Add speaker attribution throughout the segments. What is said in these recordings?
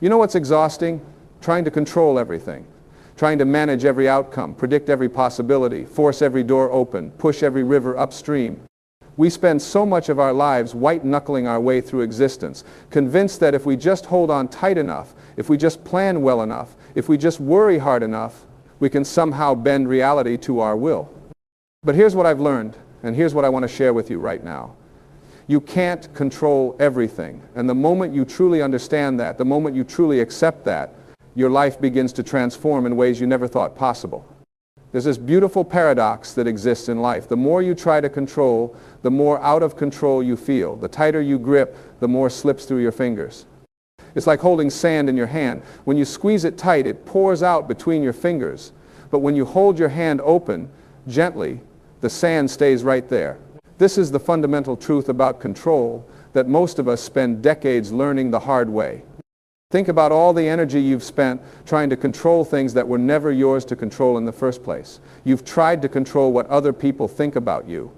Speaker 1: You know what's exhausting? Trying to control everything. Trying to manage every outcome, predict every possibility, force every door open, push every river upstream. We spend so much of our lives white-knuckling our way through existence, convinced that if we just hold on tight enough, if we just plan well enough, if we just worry hard enough, we can somehow bend reality to our will. But here's what I've learned, and here's what I want to share with you right now. You can't control everything, and the moment you truly understand that, the moment you truly accept that, your life begins to transform in ways you never thought possible. There's this beautiful paradox that exists in life. The more you try to control, the more out of control you feel. The tighter you grip, the more slips through your fingers. It's like holding sand in your hand. When you squeeze it tight, it pours out between your fingers. But when you hold your hand open, gently, the sand stays right there. This is the fundamental truth about control that most of us spend decades learning the hard way. Think about all the energy you've spent trying to control things that were never yours to control in the first place. You've tried to control what other people think about you.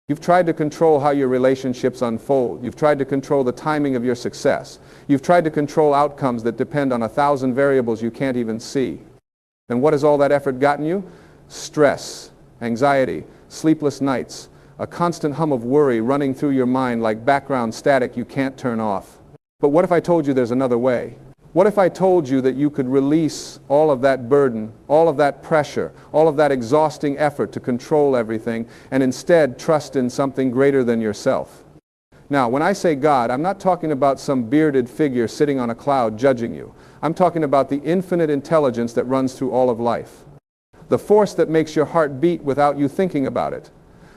Speaker 1: You've tried to control how your relationships unfold. You've tried to control the timing of your success. You've tried to control outcomes that depend on 1,000 variables you can't even see. And what has all that effort gotten you? Stress, anxiety, sleepless nights, a constant hum of worry running through your mind like background static you can't turn off. But what if I told you there's another way? What if I told you that you could release all of that burden, all of that pressure, all of that exhausting effort to control everything, and instead trust in something greater than yourself? Now, when I say God, I'm not talking about some bearded figure sitting on a cloud judging you. I'm talking about the infinite intelligence that runs through all of life. The force that makes your heart beat without you thinking about it.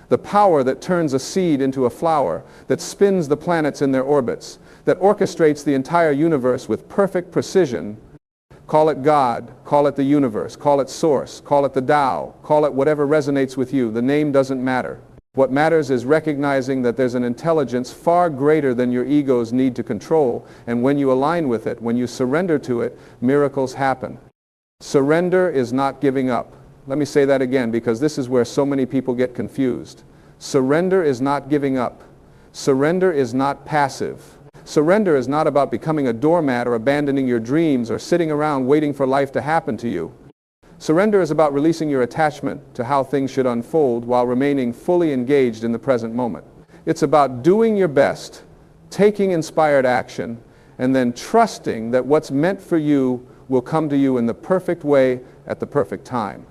Speaker 1: The power that turns a seed into a flower, that spins the planets in their orbits, that orchestrates the entire universe with perfect precision. Call it God, call it the universe, call it Source, call it the Tao, call it whatever resonates with you. The name doesn't matter. What matters is recognizing that there's an intelligence far greater than your egos need to control, and when you align with it, when you surrender to it, miracles happen. Surrender is not giving up. Let me say that again, because this is where so many people get confused. Surrender is not giving up. Surrender is not passive. Surrender is not about becoming a doormat or abandoning your dreams or sitting around waiting for life to happen to you. Surrender is about releasing your attachment to how things should unfold while remaining fully engaged in the present moment. It's about doing your best, taking inspired action, and then trusting that what's meant for you will come to you in the perfect way at the perfect time.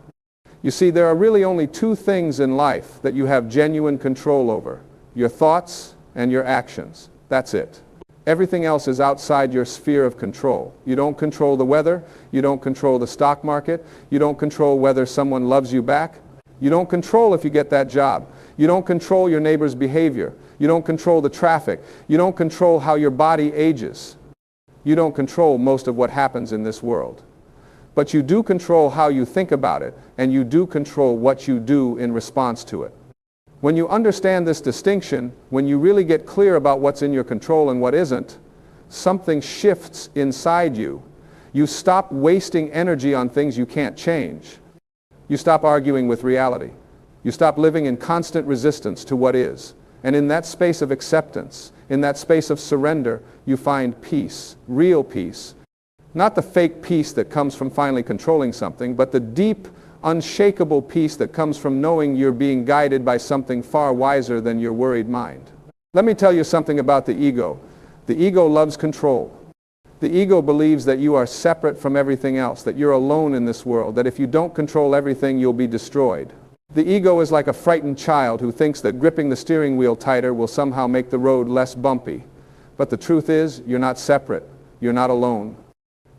Speaker 1: You see, there are really only two things in life that you have genuine control over: your thoughts and your actions. That's it. Everything else is outside your sphere of control. You don't control the weather. You don't control the stock market. You don't control whether someone loves you back. You don't control if you get that job. You don't control your neighbor's behavior. You don't control the traffic. You don't control how your body ages. You don't control most of what happens in this world. But you do control how you think about it, and you do control what you do in response to it. When you understand this distinction, when you really get clear about what's in your control and what isn't, something shifts inside you. You stop wasting energy on things you can't change. You stop arguing with reality. You stop living in constant resistance to what is. And in that space of acceptance, in that space of surrender, you find peace, real peace. Not the fake peace that comes from finally controlling something, but the deep, unshakable peace that comes from knowing you're being guided by something far wiser than your worried mind. Let me tell you something about the ego. The ego loves control. The ego believes that you are separate from everything else, that you're alone in this world, that if you don't control everything, you'll be destroyed. The ego is like a frightened child who thinks that gripping the steering wheel tighter will somehow make the road less bumpy. But the truth is, you're not separate. You're not alone.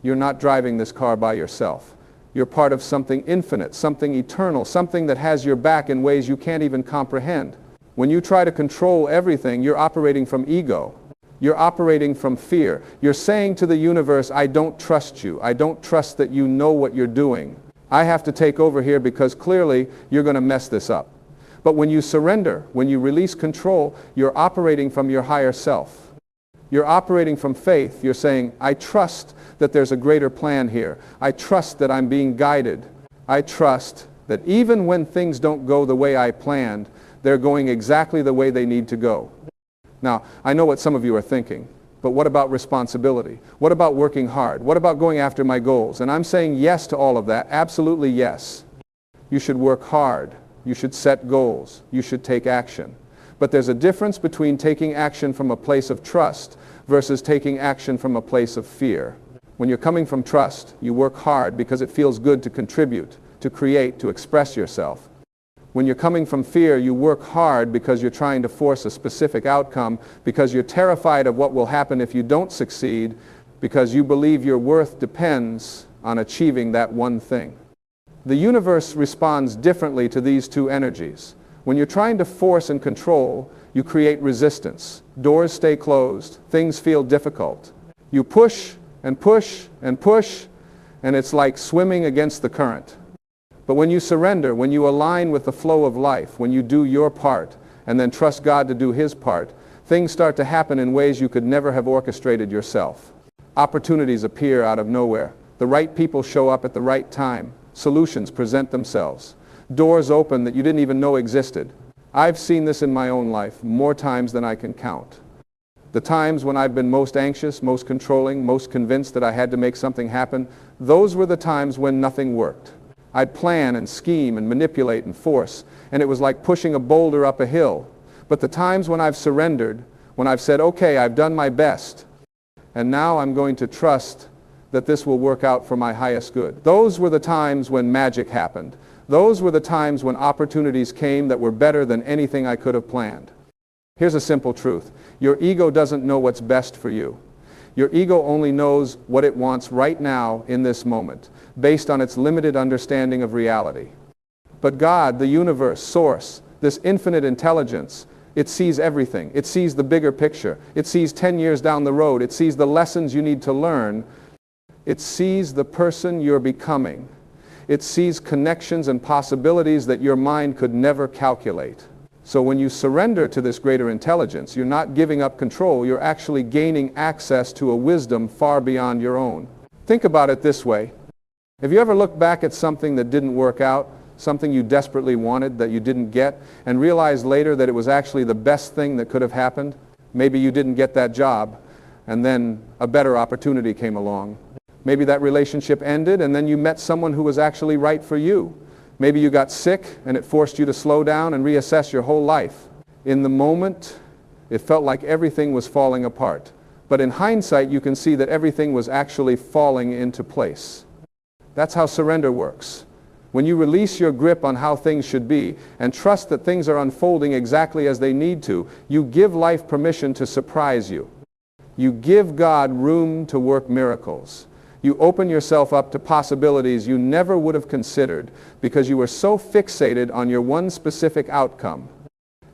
Speaker 1: You're not driving this car by yourself. You're part of something infinite, something eternal, something that has your back in ways you can't even comprehend. When you try to control everything, you're operating from ego. You're operating from fear. You're saying to the universe, I don't trust you. I don't trust that you know what you're doing. I have to take over here because clearly you're going to mess this up. But when you surrender, when you release control, you're operating from your higher self. You're operating from faith. You're saying, I trust that there's a greater plan here. I trust that I'm being guided. I trust that even when things don't go the way I planned, they're going exactly the way they need to go. Now, I know what some of you are thinking. But what about responsibility? What about working hard? What about going after my goals? And I'm saying yes to all of that, absolutely yes. You should work hard. You should set goals. You should take action. But there's a difference between taking action from a place of trust versus taking action from a place of fear. When you're coming from trust, you work hard because it feels good to contribute, to create, to express yourself. When you're coming from fear, you work hard because you're trying to force a specific outcome, because you're terrified of what will happen if you don't succeed, because you believe your worth depends on achieving that one thing. The universe responds differently to these two energies. When you're trying to force and control, you create resistance. Doors stay closed. Things feel difficult. You push and push and push, and it's like swimming against the current. But when you surrender, when you align with the flow of life, when you do your part and then trust God to do His part, things start to happen in ways you could never have orchestrated yourself. Opportunities appear out of nowhere. The right people show up at the right time. Solutions present themselves. Doors open that you didn't even know existed. I've seen this in my own life more times than I can count. The times when I've been most anxious, most controlling, most convinced that I had to make something happen, those were the times when nothing worked. I'd plan and scheme and manipulate and force, and it was like pushing a boulder up a hill. But the times when I've surrendered, when I've said, okay, I've done my best, and now I'm going to trust that this will work out for my highest good. Those were the times when magic happened. Those were the times when opportunities came that were better than anything I could have planned. Here's a simple truth. Your ego doesn't know what's best for you. Your ego only knows what it wants right now in this moment, based on its limited understanding of reality. But God, the universe, source, this infinite intelligence, it sees everything. It sees the bigger picture. It sees 10 years down the road. It sees the lessons you need to learn. It sees the person you're becoming. It sees connections and possibilities that your mind could never calculate. So when you surrender to this greater intelligence, you're not giving up control, you're actually gaining access to a wisdom far beyond your own. Think about it this way. Have you ever looked back at something that didn't work out, something you desperately wanted that you didn't get, and realized later that it was actually the best thing that could have happened? Maybe you didn't get that job, and then a better opportunity came along. Maybe that relationship ended, and then you met someone who was actually right for you. Maybe you got sick and it forced you to slow down and reassess your whole life. In the moment, it felt like everything was falling apart. But in hindsight, you can see that everything was actually falling into place. That's how surrender works. When you release your grip on how things should be and trust that things are unfolding exactly as they need to, you give life permission to surprise you. You give God room to work miracles. You open yourself up to possibilities you never would have considered because you were so fixated on your one specific outcome.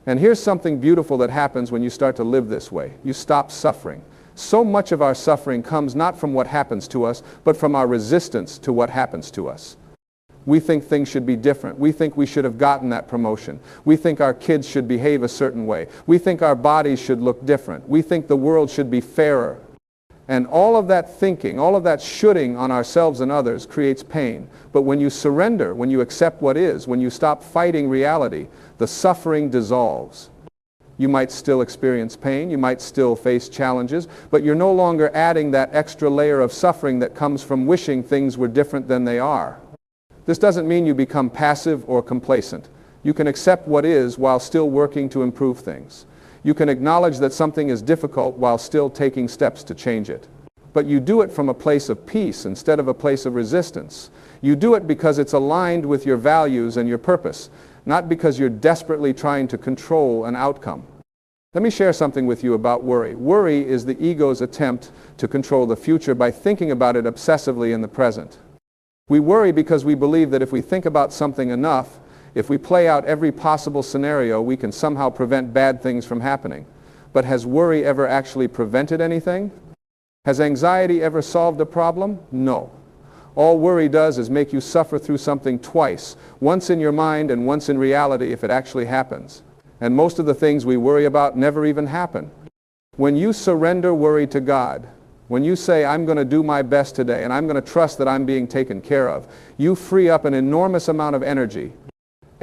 Speaker 1: And here's something beautiful that happens when you start to live this way. You stop suffering. So much of our suffering comes not from what happens to us, but from our resistance to what happens to us. We think things should be different. We think we should have gotten that promotion. We think our kids should behave a certain way. We think our bodies should look different. We think the world should be fairer. And all of that thinking, all of that shoulding on ourselves and others creates pain. But when you surrender, when you accept what is, when you stop fighting reality, the suffering dissolves. You might still experience pain, you might still face challenges, but you're no longer adding that extra layer of suffering that comes from wishing things were different than they are. This doesn't mean you become passive or complacent. You can accept what is while still working to improve things. You can acknowledge that something is difficult while still taking steps to change it. But you do it from a place of peace instead of a place of resistance. You do it because it's aligned with your values and your purpose, not because you're desperately trying to control an outcome. Let me share something with you about worry. Worry is the ego's attempt to control the future by thinking about it obsessively in the present. We worry because we believe that if we think about something enough, if we play out every possible scenario, we can somehow prevent bad things from happening. But has worry ever actually prevented anything? Has anxiety ever solved a problem? No. All worry does is make you suffer through something twice, once in your mind and once in reality if it actually happens. And most of the things we worry about never even happen. When you surrender worry to God, when you say, I'm going to do my best today and I'm going to trust that I'm being taken care of, you free up an enormous amount of energy.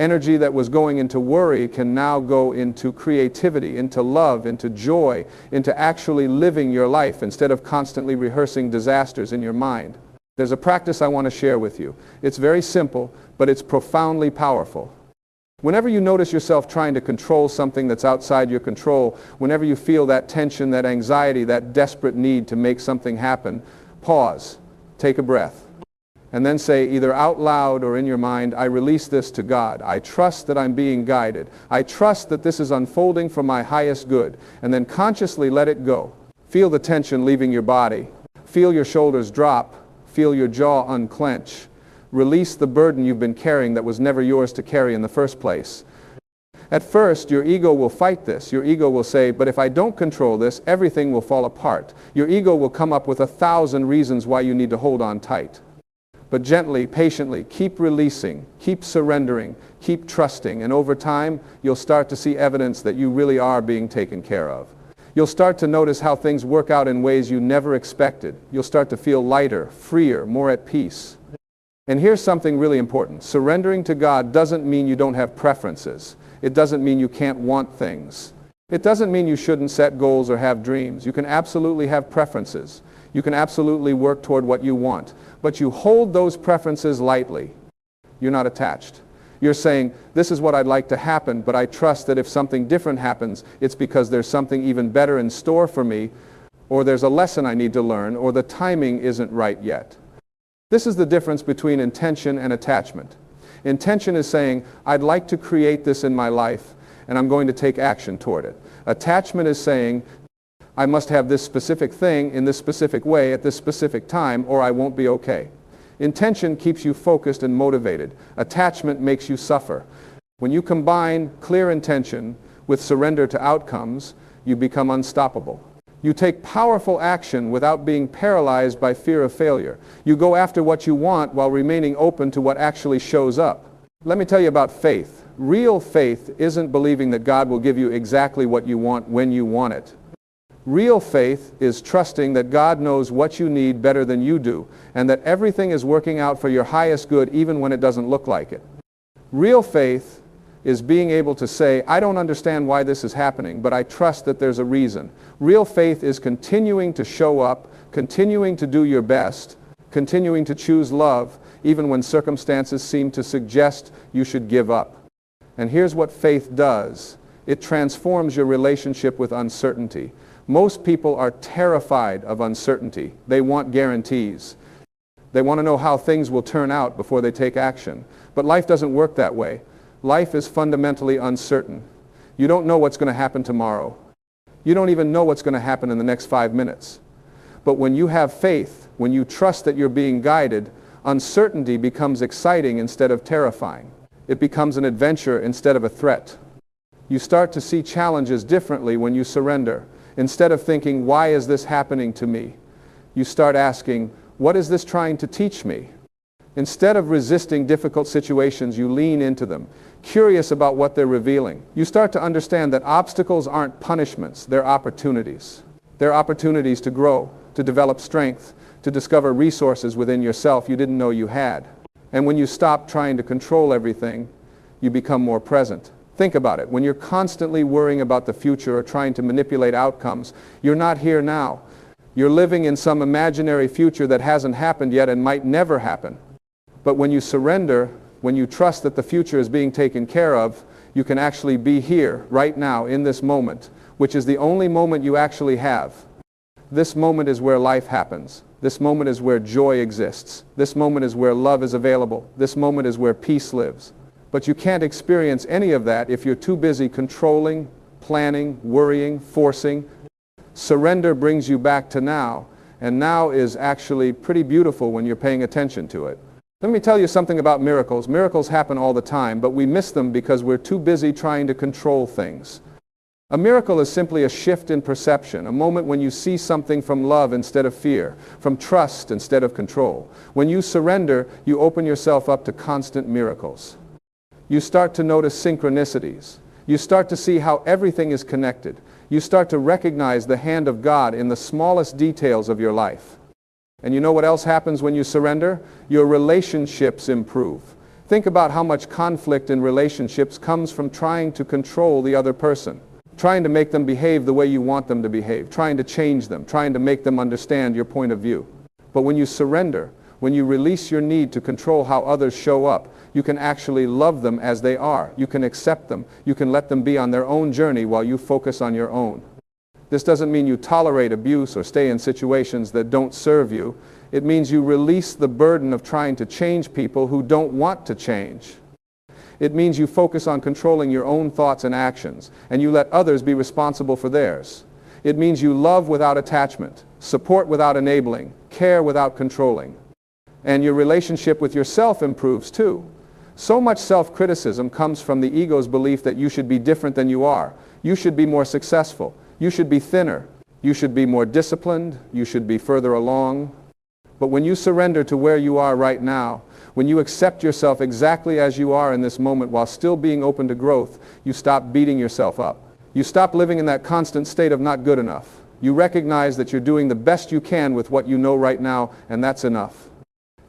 Speaker 1: Energy that was going into worry can now go into creativity, into love, into joy, into actually living your life instead of constantly rehearsing disasters in your mind. There's a practice I want to share with you. It's very simple, but it's profoundly powerful. Whenever you notice yourself trying to control something that's outside your control, whenever you feel that tension, that anxiety, that desperate need to make something happen, pause, take a breath, and then say either out loud or in your mind, I release this to God. I trust that I'm being guided. I trust that this is unfolding for my highest good. And then consciously let it go. Feel the tension leaving your body. Feel your shoulders drop. Feel your jaw unclench. Release the burden you've been carrying that was never yours to carry in the first place. At first, your ego will fight this. Your ego will say, but if I don't control this, everything will fall apart. Your ego will come up with 1,000 reasons why you need to hold on tight. But gently, patiently, keep releasing, keep surrendering, keep trusting, and over time, you'll start to see evidence that you really are being taken care of. You'll start to notice how things work out in ways you never expected. You'll start to feel lighter, freer, more at peace. And here's something really important. Surrendering to God doesn't mean you don't have preferences. It doesn't mean you can't want things. It doesn't mean you shouldn't set goals or have dreams. You can absolutely have preferences. You can absolutely work toward what you want. But you hold those preferences lightly. You're not attached. You're saying, this is what I'd like to happen, but I trust that if something different happens, it's because there's something even better in store for me, or there's a lesson I need to learn, or the timing isn't right yet. This is the difference between intention and attachment. Intention is saying, I'd like to create this in my life, and I'm going to take action toward it. Attachment is saying, I must have this specific thing in this specific way at this specific time, or I won't be okay. Intention keeps you focused and motivated. Attachment makes you suffer. When you combine clear intention with surrender to outcomes, you become unstoppable. You take powerful action without being paralyzed by fear of failure. You go after what you want while remaining open to what actually shows up. Let me tell you about faith. Real faith isn't believing that God will give you exactly what you want when you want it. Real faith is trusting that God knows what you need better than you do, and that everything is working out for your highest good even when it doesn't look like it. Real faith is being able to say, I don't understand why this is happening, but I trust that there's a reason. Real faith is continuing to show up, continuing to do your best, continuing to choose love, even when circumstances seem to suggest you should give up. And here's what faith does. It transforms your relationship with uncertainty. Most people are terrified of uncertainty. They want guarantees. They want to know how things will turn out before they take action. But life doesn't work that way. Life is fundamentally uncertain. You don't know what's going to happen tomorrow. You don't even know what's going to happen in the next 5 minutes. But when you have faith, when you trust that you're being guided, uncertainty becomes exciting instead of terrifying. It becomes an adventure instead of a threat. You start to see challenges differently when you surrender. Instead of thinking, why is this happening to me? You start asking, what is this trying to teach me? Instead of resisting difficult situations, you lean into them, curious about what they're revealing. You start to understand that obstacles aren't punishments, they're opportunities. They're opportunities to grow, to develop strength, to discover resources within yourself you didn't know you had. And when you stop trying to control everything, you become more present. Think about it. When you're constantly worrying about the future or trying to manipulate outcomes, you're not here now. You're living in some imaginary future that hasn't happened yet and might never happen. But when you surrender, when you trust that the future is being taken care of, you can actually be here, right now, in this moment, which is the only moment you actually have. This moment is where life happens. This moment is where joy exists. This moment is where love is available. This moment is where peace lives. But you can't experience any of that if you're too busy controlling, planning, worrying, forcing. Surrender brings you back to now, and now is actually pretty beautiful when you're paying attention to it. Let me tell you something about miracles. Miracles happen all the time, but we miss them because we're too busy trying to control things. A miracle is simply a shift in perception, a moment when you see something from love instead of fear, from trust instead of control. When you surrender, you open yourself up to constant miracles. You start to notice synchronicities. You start to see how everything is connected. You start to recognize the hand of God in the smallest details of your life. And you know what else happens when you surrender? Your relationships improve. Think about how much conflict in relationships comes from trying to control the other person, trying to make them behave the way you want them to behave, trying to change them, trying to make them understand your point of view. But when you surrender, when you release your need to control how others show up, you can actually love them as they are. You can accept them. You can let them be on their own journey while you focus on your own. This doesn't mean you tolerate abuse or stay in situations that don't serve you. It means you release the burden of trying to change people who don't want to change. It means you focus on controlling your own thoughts and actions, and you let others be responsible for theirs. It means you love without attachment, support without enabling, care without controlling. And your relationship with yourself improves too. So much self-criticism comes from the ego's belief that you should be different than you are. You should be more successful. You should be thinner. You should be more disciplined. You should be further along. But when you surrender to where you are right now, when you accept yourself exactly as you are in this moment while still being open to growth, you stop beating yourself up. You stop living in that constant state of not good enough. You recognize that you're doing the best you can with what you know right now, and that's enough.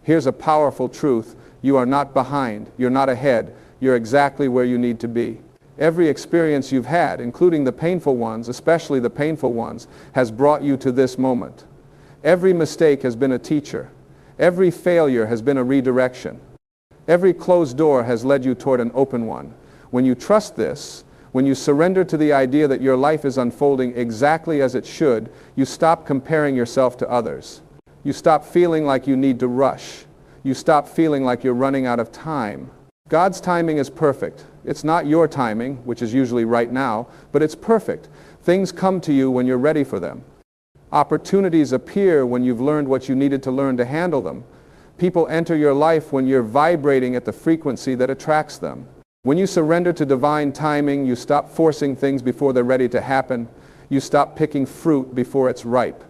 Speaker 1: Here's a powerful truth. You are not behind. You're not ahead. You're exactly where you need to be. Every experience you've had, including the painful ones, especially the painful ones, has brought you to this moment. Every mistake has been a teacher. Every failure has been a redirection. Every closed door has led you toward an open one. When you trust this, when you surrender to the idea that your life is unfolding exactly as it should, you stop comparing yourself to others. You stop feeling like you need to rush. You stop feeling like you're running out of time. God's timing is perfect. It's not your timing, which is usually right now, but it's perfect. Things come to you when you're ready for them. Opportunities appear when you've learned what you needed to learn to handle them. People enter your life when you're vibrating at the frequency that attracts them. When you surrender to divine timing, you stop forcing things before they're ready to happen. You stop picking fruit before it's ripe.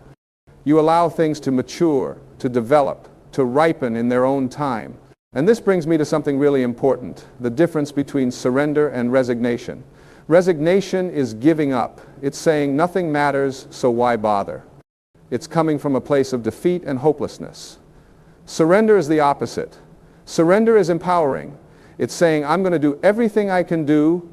Speaker 1: You allow things to mature, to develop, to ripen in their own time. And this brings me to something really important, the difference between surrender and resignation. Resignation is giving up. It's saying nothing matters, so why bother? It's coming from a place of defeat and hopelessness. Surrender is the opposite. Surrender is empowering. It's saying, I'm going to do everything I can do,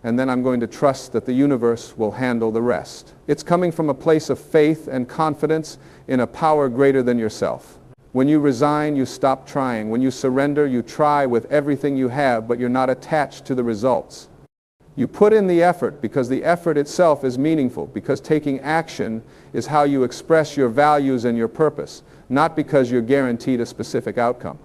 Speaker 1: and then I'm going to trust that the universe will handle the rest. It's coming from a place of faith and confidence in a power greater than yourself. When you resign, you stop trying. When you surrender, you try with everything you have, but you're not attached to the results. You put in the effort because the effort itself is meaningful, because taking action is how you express your values and your purpose, not because you're guaranteed a specific outcome.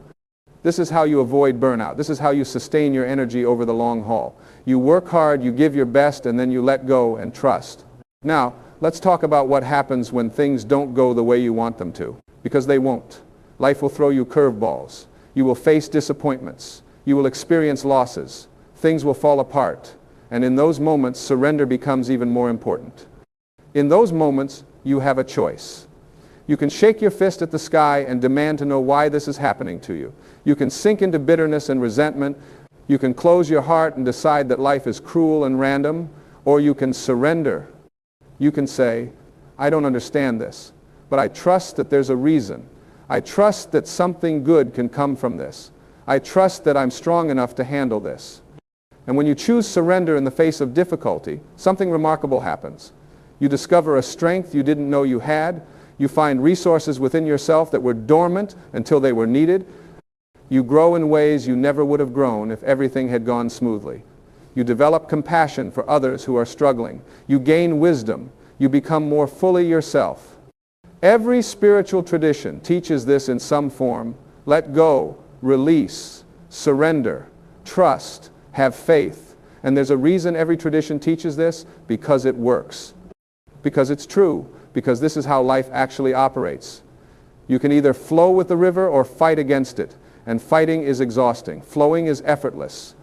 Speaker 1: This is how you avoid burnout. This is how you sustain your energy over the long haul. You work hard, you give your best, and then you let go and trust. Now, let's talk about what happens when things don't go the way you want them to, because they won't. Life will throw you curveballs. You will face disappointments. You will experience losses. Things will fall apart. And in those moments, surrender becomes even more important. In those moments, you have a choice. You can shake your fist at the sky and demand to know why this is happening to you. You can sink into bitterness and resentment. You can close your heart and decide that life is cruel and random, or you can surrender. You can say, I don't understand this, but I trust that there's a reason. I trust that something good can come from this. I trust that I'm strong enough to handle this. And when you choose surrender in the face of difficulty, something remarkable happens. You discover a strength you didn't know you had. You find resources within yourself that were dormant until they were needed. You grow in ways you never would have grown if everything had gone smoothly. You develop compassion for others who are struggling. You gain wisdom. You become more fully yourself. Every spiritual tradition teaches this in some form. Let go, release, surrender, trust, have faith. And there's a reason every tradition teaches this, because it works. Because it's true. Because this is how life actually operates. You can either flow with the river or fight against it. And fighting is exhausting. Flowing is effortless.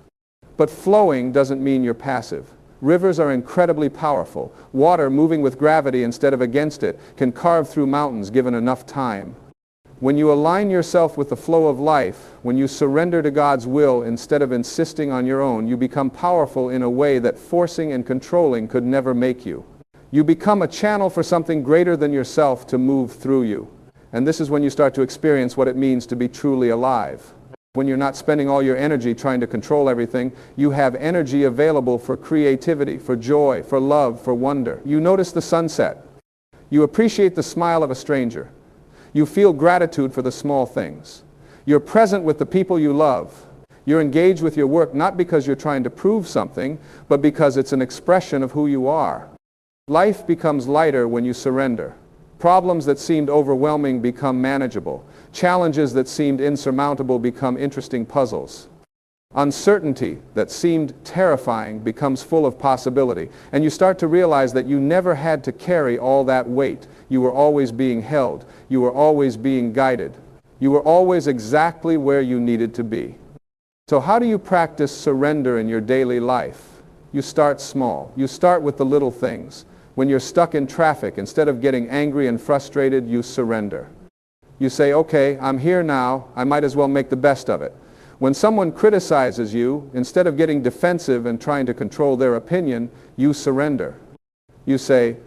Speaker 1: But flowing doesn't mean you're passive. Rivers are incredibly powerful. Water, moving with gravity instead of against it, can carve through mountains given enough time. When you align yourself with the flow of life, when you surrender to God's will instead of insisting on your own, you become powerful in a way that forcing and controlling could never make you. You become a channel for something greater than yourself to move through you. And this is when you start to experience what it means to be truly alive. When you're not spending all your energy trying to control everything, you have energy available for creativity, for joy, for love, for wonder. You notice the sunset. You appreciate the smile of a stranger. You feel gratitude for the small things. You're present with the people you love. You're engaged with your work not because you're trying to prove something, but because it's an expression of who you are. Life becomes lighter when you surrender. Problems that seemed overwhelming become manageable. Challenges that seemed insurmountable become interesting puzzles. Uncertainty that seemed terrifying becomes full of possibility. And you start to realize that you never had to carry all that weight. You were always being held. You were always being guided. You were always exactly where you needed to be. So how do you practice surrender in your daily life? You start small. You start with the little things. When you're stuck in traffic, instead of getting angry and frustrated, you surrender. You say, okay, I'm here now, I might as well make the best of it. When someone criticizes you, instead of getting defensive and trying to control their opinion, you surrender. You say,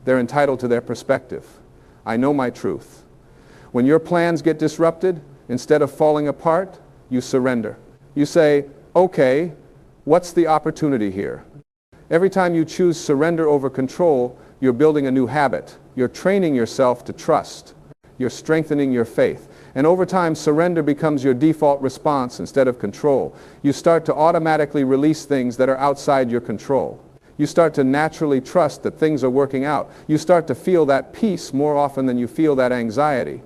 Speaker 1: they're entitled to their perspective. I know my truth. When your plans get disrupted, instead of falling apart, you surrender. You say, okay, what's the opportunity here? Every time you choose surrender over control, you're building a new habit. You're training yourself to trust. You're strengthening your faith. And over time, surrender becomes your default response instead of control. You start to automatically release things that are outside your control. You start to naturally trust that things are working out. You start to feel that peace more often than you feel that anxiety.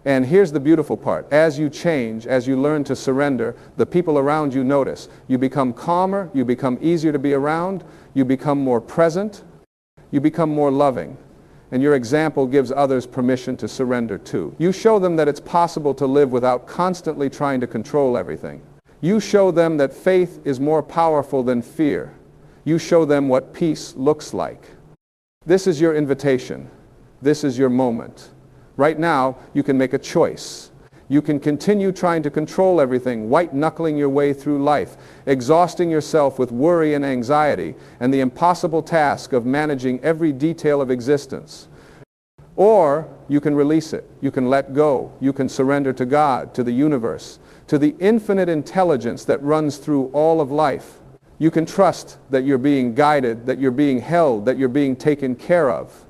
Speaker 1: And here's the beautiful part. As you change, as you learn to surrender, the people around you notice. You become calmer, you become easier to be around, you become more present, you become more loving. And your example gives others permission to surrender too. You show them that it's possible to live without constantly trying to control everything. You show them that faith is more powerful than fear. You show them what peace looks like. This is your invitation. This is your moment. Right now, you can make a choice. You can continue trying to control everything, white-knuckling your way through life, exhausting yourself with worry and anxiety, and the impossible task of managing every detail of existence. Or you can release it. You can let go. You can surrender to God, to the universe, to the infinite intelligence that runs through all of life. You can trust that you're being guided, that you're being held, that you're being taken care of.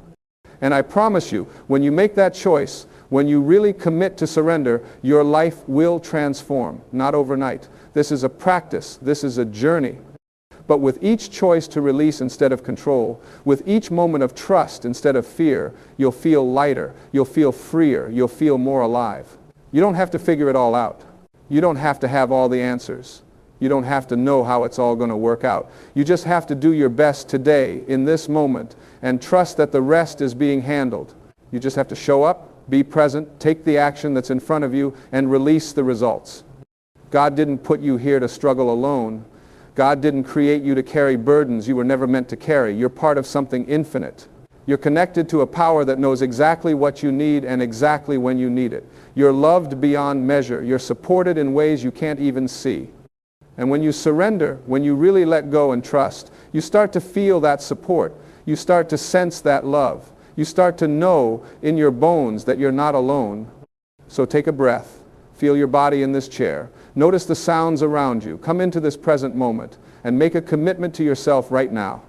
Speaker 1: And I promise you, when you make that choice, when you really commit to surrender, your life will transform, not overnight. This is a practice. This is a journey. But with each choice to release instead of control, with each moment of trust instead of fear, you'll feel lighter, you'll feel freer, you'll feel more alive. You don't have to figure it all out. You don't have to have all the answers. You don't have to know how it's all going to work out. You just have to do your best today, in this moment, and trust that the rest is being handled. You just have to show up, be present, take the action that's in front of you, and release the results. God didn't put you here to struggle alone. God didn't create you to carry burdens you were never meant to carry. You're part of something infinite. You're connected to a power that knows exactly what you need and exactly when you need it. You're loved beyond measure. You're supported in ways you can't even see. And when you surrender, when you really let go and trust, you start to feel that support. You start to sense that love. You start to know in your bones that you're not alone. So take a breath. Feel your body in this chair. Notice the sounds around you. Come into this present moment and make a commitment to yourself right now.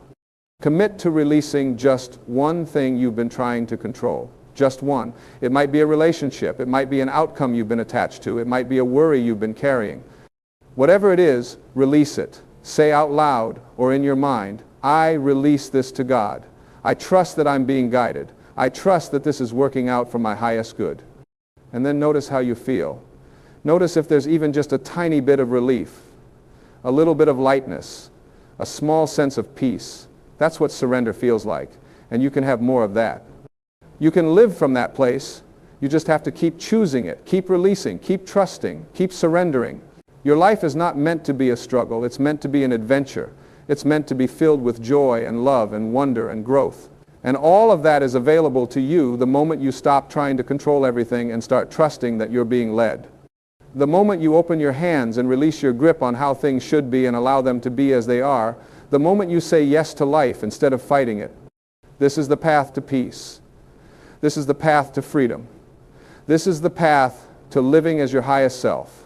Speaker 1: Commit to releasing just one thing you've been trying to control. Just one. It might be a relationship. It might be an outcome you've been attached to. It might be a worry you've been carrying. Whatever it is, release it. Say out loud or in your mind, I release this to God. I trust that I'm being guided. I trust that this is working out for my highest good. And then notice how you feel. Notice if there's even just a tiny bit of relief, a little bit of lightness, a small sense of peace. That's what surrender feels like. And you can have more of that. You can live from that place. You just have to keep choosing it, keep releasing, keep trusting, keep surrendering. Your life is not meant to be a struggle. It's meant to be an adventure. It's meant to be filled with joy and love and wonder and growth. And all of that is available to you the moment you stop trying to control everything and start trusting that you're being led. The moment you open your hands and release your grip on how things should be and allow them to be as they are, the moment you say yes to life instead of fighting it. This is the path to peace. This is the path to freedom. This is the path to living as your highest self.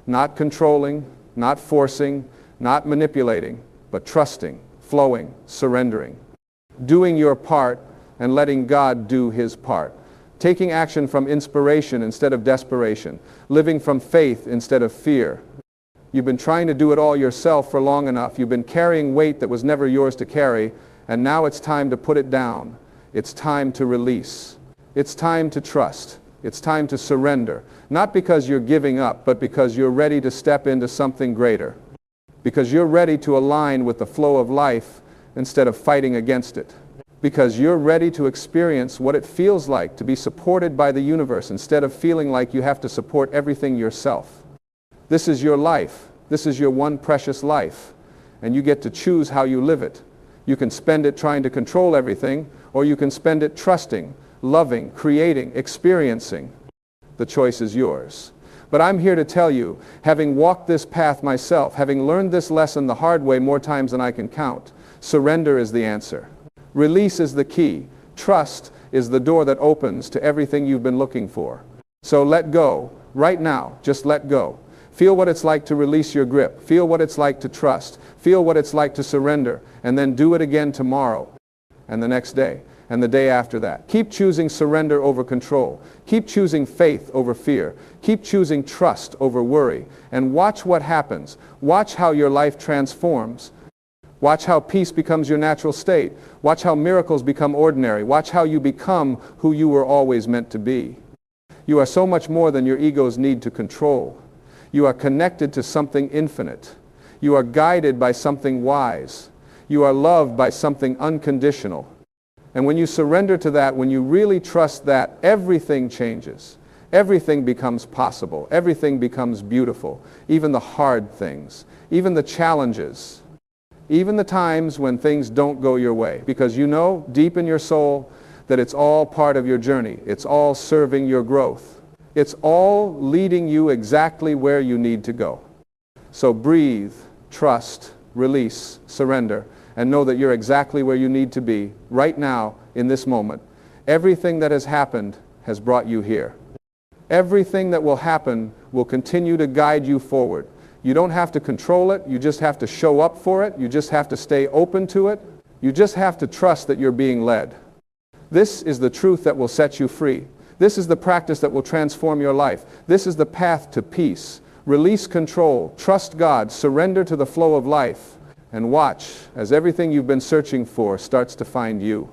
Speaker 1: Not controlling, not forcing, not manipulating, but trusting, flowing, surrendering. Doing your part and letting God do His part. Taking action from inspiration instead of desperation. Living from faith instead of fear. You've been trying to do it all yourself for long enough. You've been carrying weight that was never yours to carry, and now it's time to put it down. It's time to release. It's time to trust. It's time to surrender. Not because you're giving up, but because you're ready to step into something greater. Because you're ready to align with the flow of life instead of fighting against it. Because you're ready to experience what it feels like to be supported by the universe instead of feeling like you have to support everything yourself. This is your life. This is your one precious life. And you get to choose how you live it. You can spend it trying to control everything, or you can spend it trusting, loving, creating, experiencing. The choice is yours. But I'm here to tell you, having walked this path myself, having learned this lesson the hard way more times than I can count, surrender is the answer. Release is the key. Trust is the door that opens to everything you've been looking for. So let go. Right now, just let go. Feel what it's like to release your grip. Feel what it's like to trust. Feel what it's like to surrender. And then do it again tomorrow, and the next day, and the day after that. Keep choosing surrender over control. Keep choosing faith over fear. Keep choosing trust over worry. And watch what happens. Watch how your life transforms. Watch how peace becomes your natural state. Watch how miracles become ordinary. Watch how you become who you were always meant to be. You are so much more than your ego's need to control. You are connected to something infinite. You are guided by something wise. You are loved by something unconditional. And when you surrender to that, when you really trust that, everything changes. Everything becomes possible. Everything becomes beautiful. Even the hard things. Even the challenges. Even the times when things don't go your way. Because you know deep in your soul that it's all part of your journey. It's all serving your growth. It's all leading you exactly where you need to go. So breathe, trust, release, surrender, and know that you're exactly where you need to be right now in this moment. Everything that has happened has brought you here. Everything that will happen will continue to guide you forward. You don't have to control it. You just have to show up for it. You just have to stay open to it. You just have to trust that you're being led. This is the truth that will set you free. This is the practice that will transform your life. This is the path to peace. Release control. Trust God. Surrender to the flow of life. And watch as everything you've been searching for starts to find you.